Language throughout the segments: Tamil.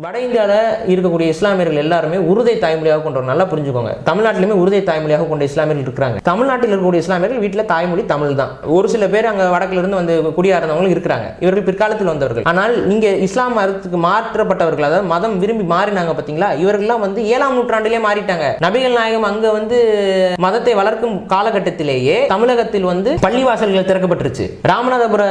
வட இந்தியாவில் இருக்கக்கூடிய இஸ்லாமியர்கள் எல்லாருமே உருதை தாய்மொழியாக கொண்டவர். நல்லா புரிஞ்சுக்கோங்க. தமிழ்நாட்டிலுமே உருதை தாய்மொழியாக கொண்ட இஸ்லாமியர்கள் இருக்கிறாங்க. தமிழ்நாட்டில் இருக்கக்கூடிய இஸ்லாமியர்கள் வீட்டில் தாய்மொழி தமிழ் தான். ஒரு சில பேர் அங்கே வடக்குல இருந்து வந்து குடியார்ந்தவங்களும் இருக்கிறாங்க. இவர்கள் பிற்காலத்தில் வந்தவர்கள். ஆனால் இங்கே இஸ்லாம் மதத்துக்கு மாற்றப்பட்டவர்கள், அதாவது மதம் விரும்பி மாறினாங்க பார்த்தீங்களா, இவர்கள்லாம் வந்து 7ஆம் நூற்றாண்டிலே மாறிட்டாங்க. நபிகள் நாயகம் அங்கே வந்து மதத்தை வளர்க்கும் காலகட்டத்திலேயே தமிழகத்தில் வந்து பள்ளிவாசல்கள் திறக்கப்பட்டுருச்சு. ராமநாதபுர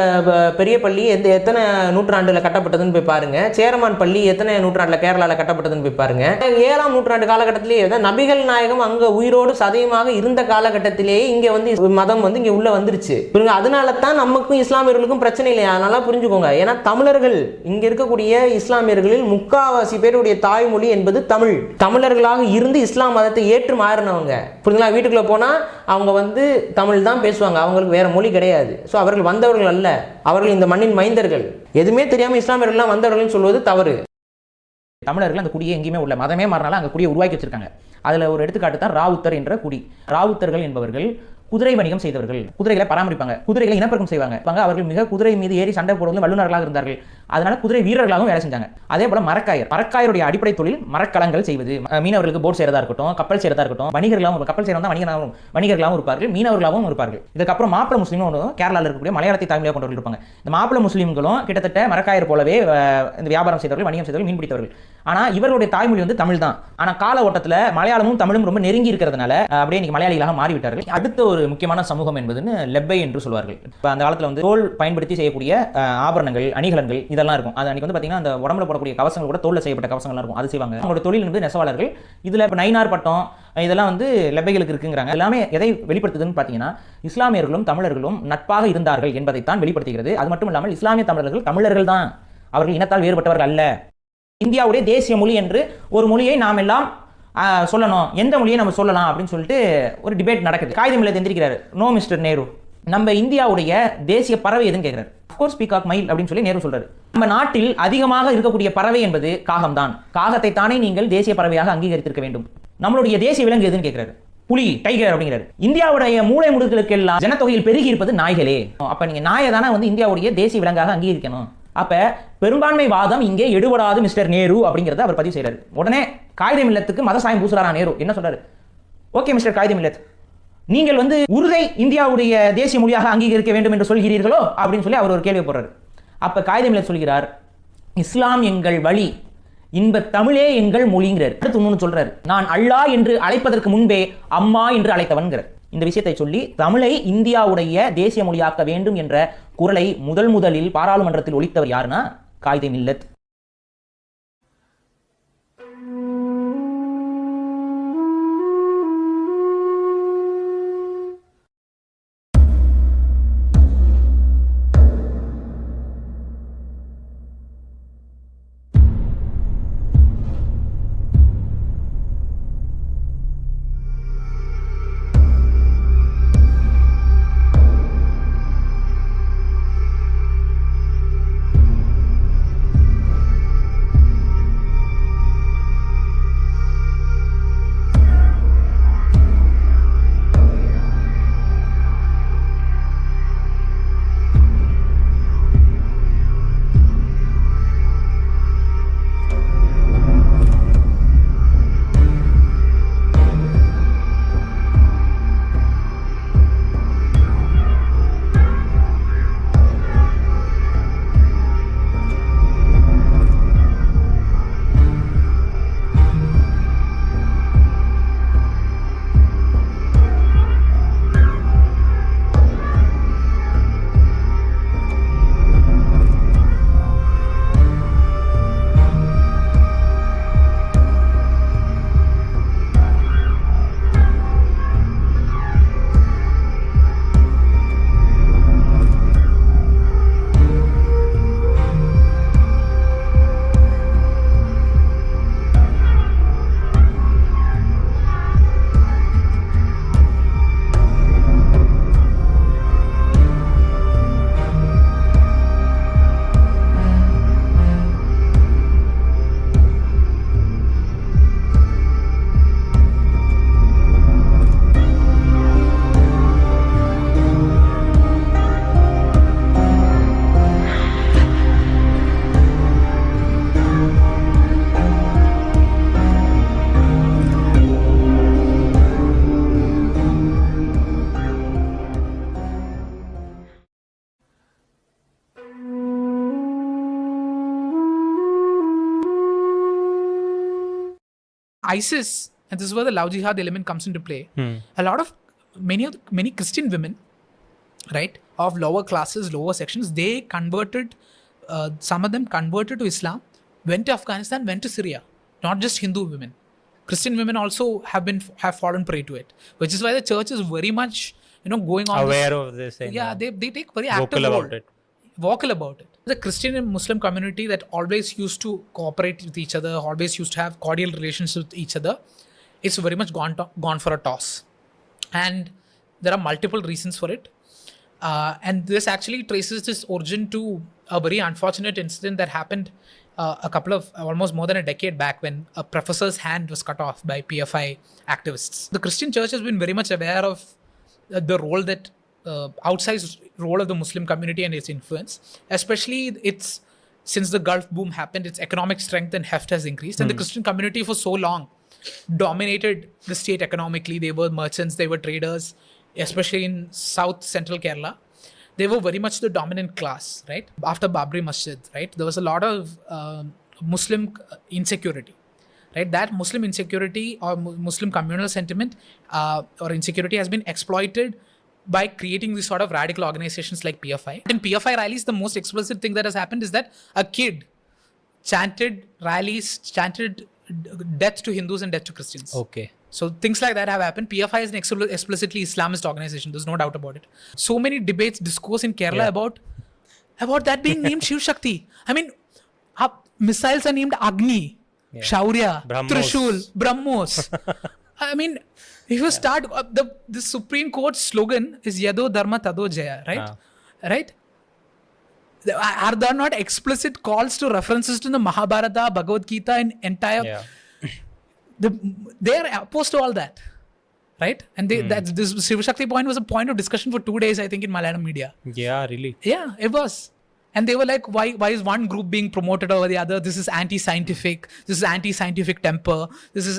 பெரிய பள்ளி எத்தனை நூற்றாண்டுல கட்டப்பட்டதுன்னு போய் பாருங்க. சேரமான் பள்ளி எத்தனை நூற்றாண்டுல கேரளால கட்டப்பட்டதுன்னு போய் பாருங்க. 7ஆம் நூற்றாண்டு காலகட்டத்திலேயே நபிகள் நாயகம் அங்க உயிரோடு சதயமாக இருந்த காலகட்டத்திலேயே இங்க வந்து மதம் வந்து இங்க உள்ள வந்துருச்சு. அதனால தான் நமக்கும் இஸ்லாமியர்களுக்கும் பிரச்சனை இல்லையா? நல்லா புரிஞ்சுக்கோங்க. ஏன்னா தமிழர்கள் இங்க இருக்கக்கூடிய இஸ்லாமியர்களில் முக்காவாசி பேருடைய தாய்மொழி என்பது தமிழ். தமிழர்களாக இருந்து இஸ்லாம் மதத்தை ஏற்று மாறினவங்க. புரியுங்களா? வீட்டுக்குள்ள போனா அவங்க வந்து தமிழ் தான் பேசுவாங்க. அவங்களுக்கு வேற மொழி கிடையாது. ஸோ அவர்கள் வந்தவர்கள் அல்ல, அவர்கள் இந்த மண்ணின் மைந்தர்கள். எதுவுமே தெரியாம இஸ்லாமியர்கள்லாம் வந்தவர்கள் சொல்வது தவறு. தமிழர்கள் அந்த குடியை எங்கேயுமே உள்ள மதமே மாறினாலும் அங்கே குடியை உருவாக்கி வச்சிருக்காங்க. அதில் ஒரு எடுத்துக்காட்டு தான் ராவுத்தர் என்ற குடி. ராவுத்தர்கள் என்பவர்கள் குதிரை வணிகம் செய்தவர்கள். குதிரைகளை பராமரிப்பாங்க, குதிரைகளை இனப்பெருக்கம் செய்வாங்க. அவர்கள் மிக குதிரை மீது ஏறி சண்டை போடுவது வல்லுநர்களாக இருந்தார்கள். அதனால குதிரை வீரர்களாகவும் வேலை செஞ்சாங்க. அதே போல மரக்காயருடைய அடிப்படை தொழில் மரக்கலங்கள் செய்வது. மீனவர்களுக்கு போட் செய்யறதா இருக்கட்டும், கப்பல் செய்யறதா இருக்கட்டும், வணிகர்களாகவும், கப்பல் செய்யறதா வணிகர்களாகவும் இருப்பார்கள், மீனவர்களாகவும் இருப்பார்கள். இதுக்கப்புறம் மாப்பிள முஸ்லீம் கேரளாவில் இருக்கக்கூடிய மலையாளத்தை தாய்மொழியாக கொண்டவர்கள் இருப்பாங்க. இந்த மாப்பிள முஸ்லீம்களும் கிட்டத்தட்ட மரக்காயர் போலவே இந்த வியாபாரம் செய்தவர்கள், வணிகம் செய்தவர்கள், மீன் பிடித்தவர்கள். ஆனா இவருடைய தாய்மொழி வந்து தமிழ் தான். ஆனா கால ஓட்டத்தில் மலையாளமும் தமிழும் ரொம்ப நெருங்கி இருக்கிறதுனால அப்படியே இன்னைக்கு மலையாளிகளாக மாறிவிட்டார்கள். அடுத்த ஒரு முக்கியமான சமூகம் என்பதுன்னு லெப்பை என்று சொல்வார்கள். இப்போ அந்த காலத்தில் வந்து தோல் பயன்படுத்தி செய்யக்கூடிய ஆபரணங்கள், அணிகலன்கள் இதெல்லாம் இருக்கும். அது அன்னைக்கு வந்து பார்த்தீங்கன்னா அந்த உடம்புல போடக்கூடிய கவசங்கள் கூட தோல்ல செய்யப்பட்ட கவசங்கள்லாம் இருக்கும். அது செய்வாங்க. அவங்களோட தொழில் வந்து நெசவாளர்கள். இதில் இப்போ நைனார் பட்டம் இதெல்லாம் வந்து லெப்பைகளுக்கு இருக்குங்கிறாங்க. எல்லாமே எதை வெளிப்படுத்துதுன்னு பார்த்தீங்கன்னா இஸ்லாமியர்களும் தமிழர்களும் நட்பாக இருந்தார்கள் என்பதைத்தான் வெளிப்படுத்துகிறது. அது மட்டும் இல்லாமல் இஸ்லாமிய தமிழர்கள் தமிழர்கள் தான், அவர்கள் இனத்தால் வேறுபட்டவர்கள் அல்ல. இந்தியாவுடைய தேசிய மொழி என்று ஒரு மொழியை நாம் எல்லாம் சொல்லணும், எந்த மொழியை நம்ம சொல்லலாம் அப்படின்னு சொல்லிட்டு ஒரு டிபேட் நடக்குது. காகிதம் இல்ல எந்திரிக்கிறாரு, நோ மிஸ்டர் நேரு, நம்ம இந்தியாவுடைய தேசிய பறவை எதுன்னு கேட்கிறாரு. அஃப்கோர்ஸ் பீகாக் மயில் அப்படின்னு சொல்லி நேரு சொல்றாரு. நம்ம நாட்டில் அதிகமாக இருக்கக்கூடிய பறவை என்பது காகம் தான். காகத்தை தானே நீங்கள் தேசிய பறவையாக அங்கீகரித்திருக்க வேண்டும். நம்மளுடைய தேசிய விலங்கு எதுன்னு கேட்கிறாரு. புலி, டைகர் அப்படிங்கிறாரு. இந்தியாவுடைய மூளை முடுக்களுக்கு எல்லாம் ஜனத்தொகையில் பெருகி இருப்பது நாய்களே. அப்ப நீங்க நாயை தானே வந்து இந்தியாவுடைய தேசிய விலங்காக அங்கீகரிக்கணும். அப்ப பெரும்பான்மை வாதம் இங்கே எடுபடாது மிஸ்டர் நேரு அப்படிங்கறத அவர் பதிவு செய்யறாரு. உடனே காகிதம் இல்லத்துக்கு மத சாயம் பூசுறாரா நேரு. என்ன சொல்றாரு? ஓகே மிஸ்டர் காகிதம் இல்லத், நீங்கள் வந்து உருதை இந்தியாவுடைய தேசிய மொழியாக அங்கீகரிக்க வேண்டும் என்று சொல்கிறீர்களோ அப்படின்னு சொல்லி அவர் ஒரு கேள்வி போடுறாரு. அப்ப காகிதம் இல்லத் சொல்கிறார், இஸ்லாம் எங்கள் வழி, இன்ப தமிழே எங்கள் மொழிங்கிறார். அடுத்து இன்னொன்னு சொல்றாரு, நான் அல்லாஹ் என்று அழைப்பதற்கு முன்பே அம்மா என்று அழைத்தவன்கிறார். இந்த விஷயத்தை சொல்லி தமிழை இந்தியாவுடைய தேசிய மொழியாக்க வேண்டும் என்ற குரலை முதலில் பாராளுமன்றத்தில் ஒலித்தவர் யாருன்னா காகிதம் இல்லத். ISIS, and this is where the love jihad element comes into play. A lot of many Christian women, right, of lower classes, lower sections, they converted. Some of them converted to Islam, went to Afghanistan, went to Syria. Not just Hindu women. Christian women also have fallen prey to it, which is why the church is very much, going on aware of this. And yeah, they take very active role. Vocal about it. The Christian and Muslim community that always used to cooperate with each other, always used to have cordial relations with each other, it's very much gone for a toss. And there are multiple reasons for it. And this actually traces this origin to a very unfortunate incident that happened almost more than a decade back, when a professor's hand was cut off by PFI activists. The Christian church has been very much aware of the role that outsized role of the Muslim community and its influence, especially since the Gulf boom happened, its economic strength and heft has increased. And the Christian community for so long dominated the state economically. They were merchants, they were traders, especially in South Central Kerala. They were very much the dominant class, right? After Babri Masjid, right? There was a lot of Muslim insecurity, right? That Muslim insecurity or Muslim communal sentiment or insecurity has been exploited by creating these sort of radical organizations like PFI. In PFI rallies, the most explicit thing that has happened is that a kid chanted death to Hindus and death to Christians. Okay. So things like that have happened. PFI is an explicitly Islamist organization. There's no doubt about it. So many debates, discourse in Kerala about that being named Shiv Shakti. I mean, missiles are named Agni, Shaurya, Trishul, BrahMos. I mean, if you start, the Supreme Court slogan is Yado Dharma Tado Jaya, right? Right? Are there not explicit calls to references to the Mahabharata, Bhagavad Gita, and entire... they are opposed to all that, right? And this Shiv Shakti point was a point of discussion for 2 days, I think, in Malayalam media. Yeah, really? Yeah, it was. And they were like, why is one group being promoted over the other? This is anti-scientific. This is anti-scientific temper. This is,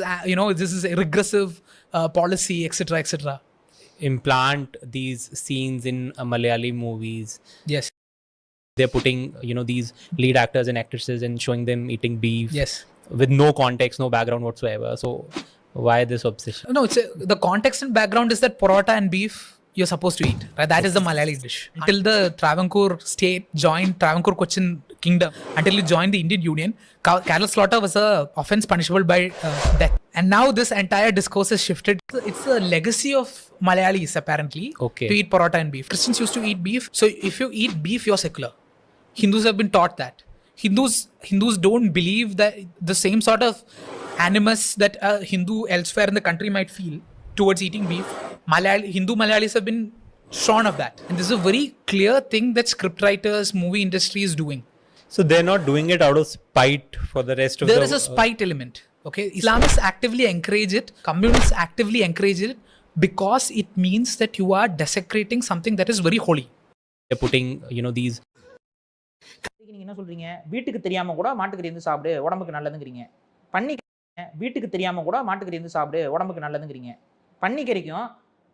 this is a regressive policy, etc., etc. Implant these scenes in Malayali movies. Yes. They're putting, these lead actors and actresses and showing them eating beef. Yes. With no context, no background whatsoever. So why this obsession? No, the context and background is that paratha and beef you're supposed to eat, right? That is the Malayali dish. Until the Travancore state joined Travancore Cochin Kingdom, until it joined the Indian Union, cattle slaughter was a offense punishable by death. And now this entire discourse has shifted. It's a legacy of Malayalis, apparently, to eat paratha and beef. Christians used to eat beef. So if you eat beef, you're secular. Hindus have been taught that. Hindus don't believe that the same sort of animus that a Hindu elsewhere in the country might feel towards eating beef. Hindu Malayalis have been shorn of that. And this is a very clear thing that scriptwriters, movie industry is doing. So they're not doing it out of spite for the rest of There is a spite element. Okay, Islamists actively encourage it. Communists actively encourage it because it means that you are desecrating something that is very holy. They're putting, these... நீங்க என்ன சொல்றீங்க? வீட்டுக்கு தெரியாம கூட மாட்டுக்கறி இருந்து சாப்பிடு உடம்புக்கு நல்லதுங்கறீங்க. பன்னிக்கறி வீட்டுக்கு தெரியாம கூட மாட்டுக்கறி இருந்து சாப்பிடு உடம்புக்கு நல்லதுங்கறீங்க. பன்னிக்கறிக்கும்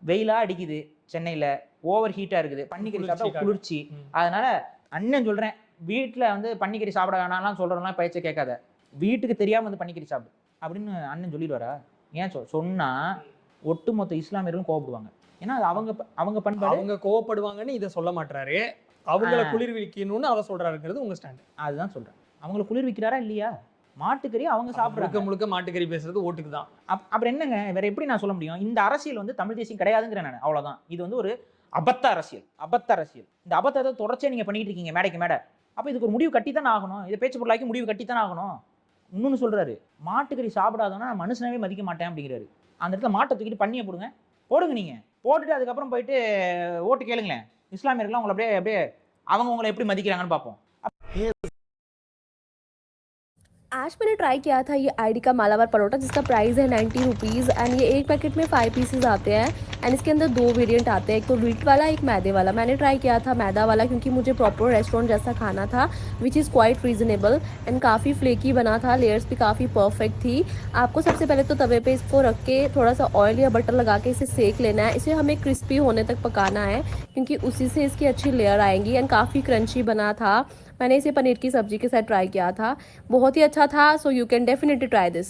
வெயிலா அடிக்குது சென்னையில, ஓவர் ஹீட்டா இருக்குது. பன்னிக்கறி சாப்பிட்டா குளிர்ச்சி. அதனால அண்ணன் சொல்றேன், வீட்டுல வந்து பன்னிக்கறி சாப்பிட வேணாம்லாம் சொல்றவங்கலாம் பேச்ச கேட்காத. வீட்டுக்கு தெரியாம வந்து பன்னிக்கறி சாப்பிடு அப்படின்னு அண்ணன் சொல்லிடுவாரா? ஏன் சொன்னா ஒட்டுமொத்த இஸ்லாமியர்களும் கோவப்படுவாங்க. ஏன்னா அவங்க பண்பாடு. அவங்க கோவப்படுவாங்கன்னு இதை சொல்ல மாட்டாரு. அவங்கள குளிர்விக்கணும்னு அவர் சொல்றாருங்கிறது உங்க ஸ்டாண்ட். அதுதான் சொல்றேன். அவங்கள குளிர்விக்கிறாரா இல்லையா? மாட்டுக்கறி அவங்க சாப்பிடுறாங்க. முழுக்க மாட்டுக்கறி பேசுறது ஓட்டுக்கு தான். அப்புறம் என்னங்க வேற எப்படி நான் சொல்ல முடியும்? இந்த அரசியல் வந்து தமிழ் தேசியம் கிடையாதுங்கிறேன் நான். அவ்வளவுதான். இது வந்து ஒரு அபத்த அரசியல். இந்த அபத்தத்தை தொடர்ச்சியா நீங்க பண்ணிட்டு இருக்கீங்க மேடைக்கு மேடை. அப்ப இதுக்கு ஒரு முடிவு கட்டி தானே ஆகணும். இதை பேச்சு பொருளாக்கி முடிவு கட்டி தானே ஆகணும். இன்னொன்னு சொல்றாரு, மாட்டுக்கறி சாப்பிடாதவனா நான் மனுஷனவே மதிக்க மாட்டேன் அப்படிங்கிறாரு. அந்த இடத்துல மாட்டை தூக்கிட்டு பண்ணியை போடுங்க நீங்க. போட்டுட்டு அதுக்கப்புறம் போயிட்டு ஓட்டு கேளுங்களேன். இஸ்லாமியர்கள்லாம் உங்களை அப்படியே அவங்க உங்களை எப்படி மதிக்கிறாங்கன்னு பார்ப்போம். आज मैंने ट्राई किया था ये आईडी का मालाबार परोठा जिसका प्राइस है 90 रुपीज़ एंड ये एक पैकेट में 5 पीसेज आते हैं एंड इसके अंदर 2 वेरिएंट आते हैं, एक तो व्हीट वाला एक मैदे वाला। मैंने ट्राई किया था मैदा वाला क्योंकि मुझे प्रॉपर रेस्टोरेंट जैसा खाना था which is quite reasonable and काफ़ी फ्लेकी बना था, लेयर्स भी काफ़ी परफेक्ट थी। आपको सबसे पहले तो तवे पे इसको रख के थोड़ा सा ऑयल या बटर लगा के इसे सेक लेना है। इसे हमें क्रिस्पी होने तक पकाना है क्योंकि उसी से इसकी अच्छी लेयर आएंगी एंड काफ़ी क्रंची बना था। मैंने इसे पनीर की सब्ज़ी के साथ ट्राई किया था, बहुत ही अच्छा था। So you can definitely try this.